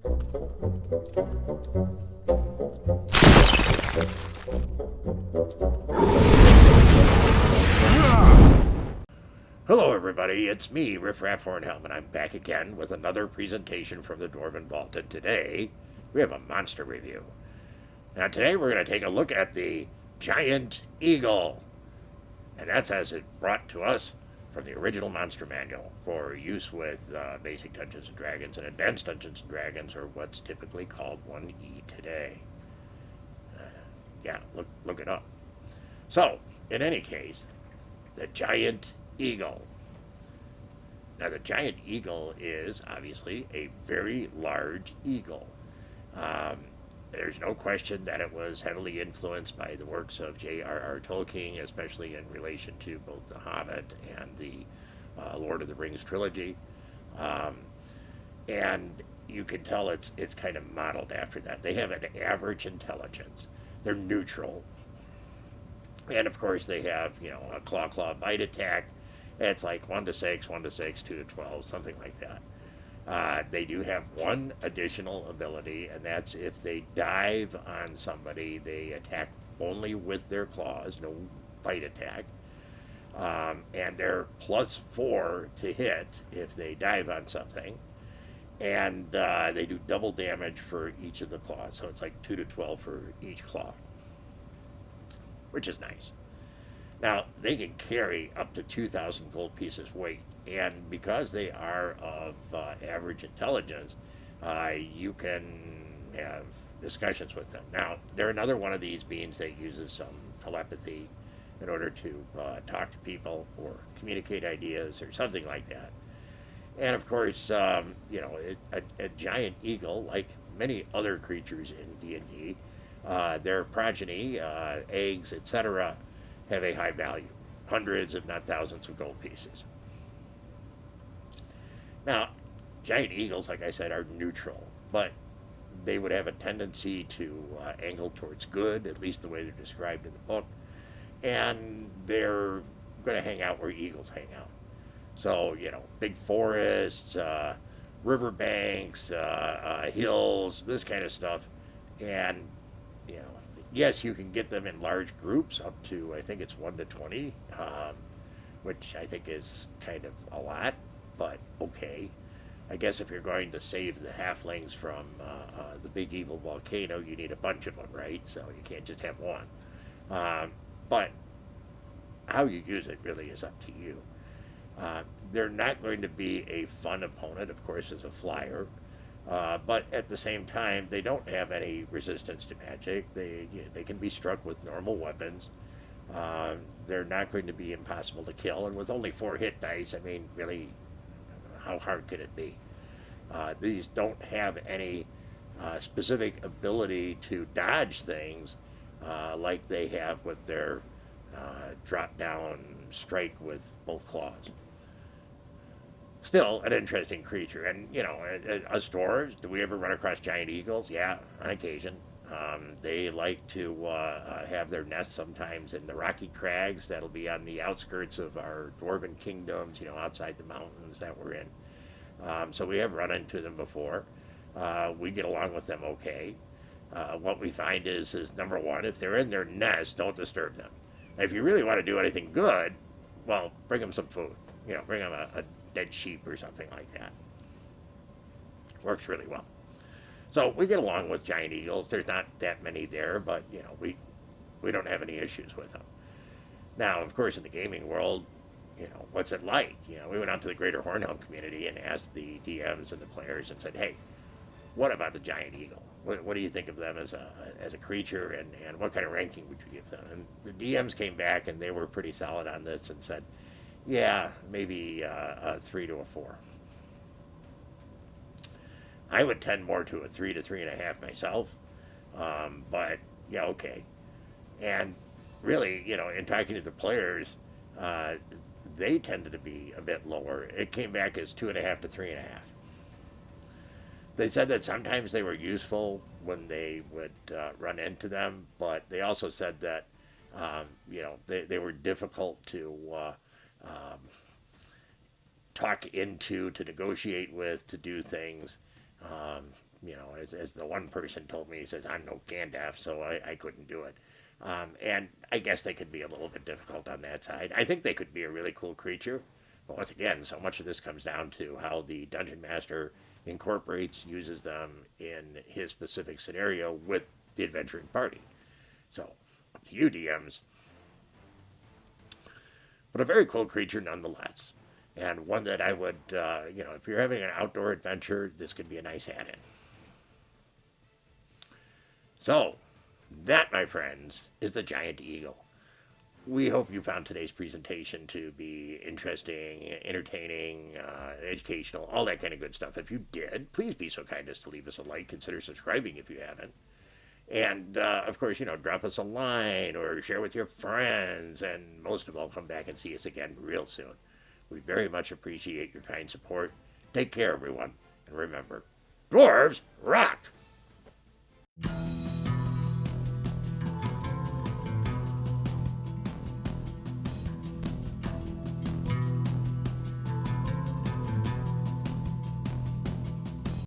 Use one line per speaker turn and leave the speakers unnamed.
Hello everybody, it's me, Riffraff Hornhelm, and I'm back again with another presentation from the Dwarven Vault, and today we have a monster review. Now today we're going to take a look at the Giant Eagle, and that's as it brought to us from the original monster manual for use with basic Dungeons & Dragons and Advanced Dungeons & Dragons, or what's typically called 1E today. Yeah, look it up. So, in any case, the Giant Eagle. Now, the giant eagle is obviously a very large eagle. Um, there's no question that it was heavily influenced by the works of J.R.R. Tolkien, especially in relation to both The Hobbit and the Lord of the Rings trilogy. Um, and you can tell it's kind of modeled after that. They have an average intelligence. They're neutral. And of course, they have, a claw bite attack. It's like 1 to 6, 1 to 6, 2 to 12, something like that. They do have one additional ability, and that's if they dive on somebody, they attack only with their claws, no bite attack. And they're +4 to hit if they dive on something. And they do double damage for each of the claws, so it's like 2 to 12 for each claw, which is nice. Now, they can carry up to 2,000 gold pieces weight, and because they are of average intelligence, you can have discussions with them. Now, they're another one of these beings that uses some telepathy in order to talk to people or communicate ideas or something like that. And of course, a giant eagle, like many other creatures in D&D, their progeny, eggs, etc., have a high value, hundreds if not thousands of gold pieces. Now, giant eagles, like I said, are neutral, but they would have a tendency to angle towards good, at least the way they're described in the book, and they're going to hang out where eagles hang out. So, big forests, riverbanks, hills, this kind of stuff, and you know, yes, you can get them in large groups up to, I think it's 1 to 20, which I think is kind of a lot, but okay. I guess if you're going to save the halflings from the big evil volcano, you need a bunch of them, right? So you can't just have one. But how you use it really is up to you. They're not going to be a fun opponent, of course, as a flyer. But at the same time, they don't have any resistance to magic. They can be struck with normal weapons. They're not going to be impossible to kill. And with only 4 hit dice, I mean, really, how hard could it be? These don't have any specific ability to dodge things like they have with their drop down strike with both claws. Still an interesting creature. And, us dwarves, do we ever run across giant eagles? Yeah, on occasion. They like to have their nests sometimes in the rocky crags that'll be on the outskirts of our dwarven kingdoms, outside the mountains that we're in. So we have run into them before. We get along with them okay. What we find is number one, if they're in their nest, don't disturb them. And if you really want to do anything good, well, bring them some food. Bring them a dead sheep or something like that. Works really well. So we get along with giant eagles. There's not that many there, but we don't have any issues with them. Now, of course, in the gaming world, what's it like? We went out to the greater Hornhelm community and asked the DMs and the players and said, hey, what about the giant eagle? What do you think of them as a creature, and what kind of ranking would you give them? And the DMs came back and they were pretty solid on this and said, yeah, maybe a 3 to a 4. I would tend more to a 3 to 3.5 myself, but yeah, okay. And really, in talking to the players, they tended to be a bit lower. It came back as 2.5 to 3.5. They said that sometimes they were useful when they would run into them, but they also said that they were difficult to talk into, to negotiate with, to do things. as the one person told me, he says, I'm no Gandalf, so I couldn't do it. And I guess they could be a little bit difficult on that side. I think they could be a really cool creature. But once again, so much of this comes down to how the dungeon master incorporates, uses them in his specific scenario with the adventuring party. So, up to you, DMs. But a very cool creature nonetheless. And one that I would, if you're having an outdoor adventure, this could be a nice add-in. So, that, my friends, is the giant eagle. We hope you found today's presentation to be interesting, entertaining, educational, all that kind of good stuff. If you did, please be so kind as to leave us a like. Consider subscribing if you haven't. And, of course, drop us a line or share with your friends. And most of all, come back and see us again real soon. We very much appreciate your kind support. Take care, everyone. And remember, dwarves rock!